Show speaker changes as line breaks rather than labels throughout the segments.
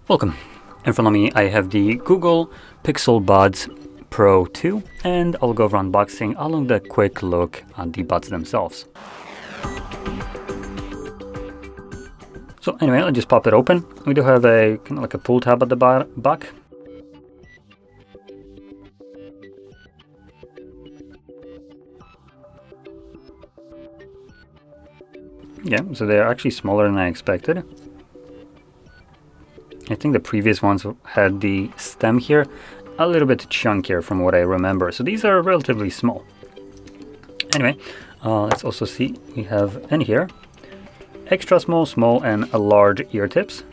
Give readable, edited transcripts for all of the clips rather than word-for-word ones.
Welcome. In front of me I have the Google Pixel Buds Pro 2 and I'll go over unboxing along with a quick look at the buds themselves. So anyway, I'll just pop it open. We do have a kind of like a pull tab at the back. Yeah, so they're actually smaller than I expected. I think the previous ones had the stem here a little bit chunkier from what I remember. So these are relatively small. Anyway, let's also see, we have in here extra small, small, and a large ear tips.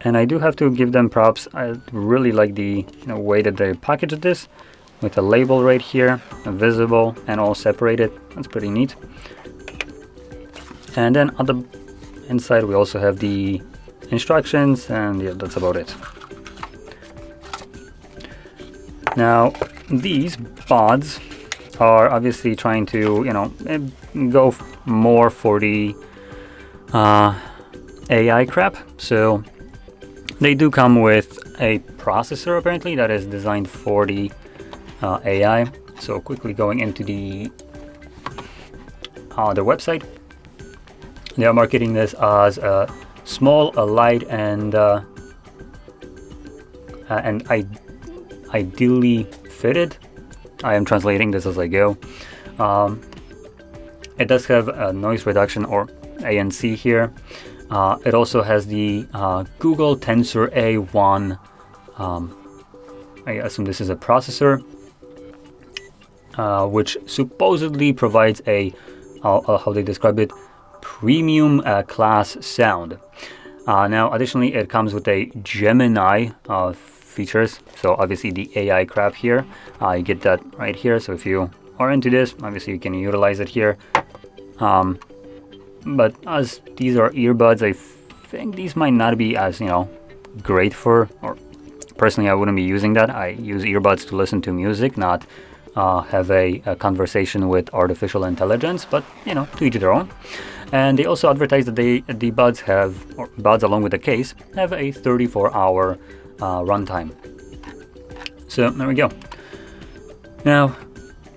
And I do have to give them props. I really like the way that they packaged this with a label right here, visible and all separated. That's pretty neat. And then on the inside we also have the instructions, and yeah, that's about it. Now these buds are obviously trying to go more for the AI crap, so they do come with a processor apparently that is designed for the AI. So quickly going into the their website, they are marketing this as a small, light, and ideally fitted. I am translating this as I go. It does have a noise reduction, or ANC here. It also has the Google Tensor A1. I assume this is a processor, which supposedly provides a, how they describe it, premium class sound. Now additionally it comes with a Gemini features, so obviously the AI crap here, you get that right here. So if you are into this, obviously you can utilize it here. But as these are earbuds, I think these might not be as great for, or personally I wouldn't be using that. I use earbuds to listen to music, not have a conversation with artificial intelligence, but to each their own. And they also advertise that the buds have, or buds along with the case, have a 34-hour runtime. So there we go. Now,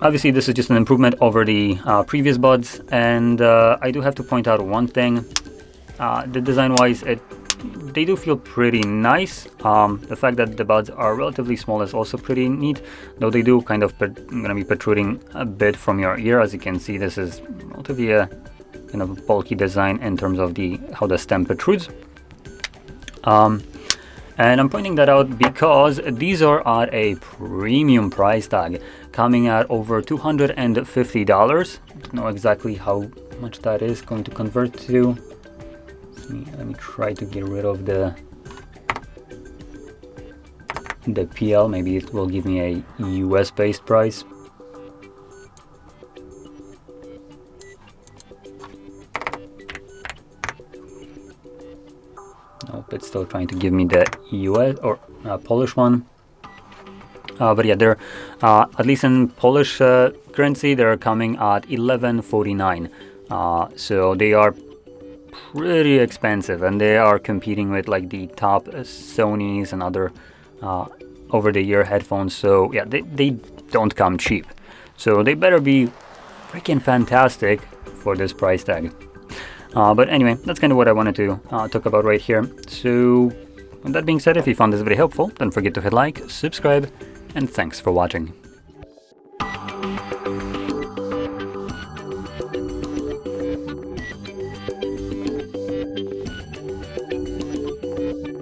obviously this is just an improvement over the previous buds, and I do have to point out one thing. The design-wise, they do feel pretty nice. The fact that the buds are relatively small is also pretty neat, though they do kind of gonna be protruding a bit from your ear. As you can see, this is relatively a kind of bulky design in terms of how the stem protrudes. And I'm pointing that out because these are at a premium price tag, coming at over $250. I don't know exactly how much that is going to convert to. Let me try to get rid of the PL. Maybe it will give me a US based price. Nope, it's still trying to give me the US or Polish one. But yeah, they're at least in Polish currency, they're coming at 11.49. So they are pretty expensive, and they are competing with like the top Sonys and other over-the-ear headphones. So yeah, they don't come cheap. So they better be freaking fantastic for this price tag. But anyway, that's kind of what I wanted to talk about right here. So with that being said, if you found this video helpful, don't forget to hit like, subscribe, and thanks for watching.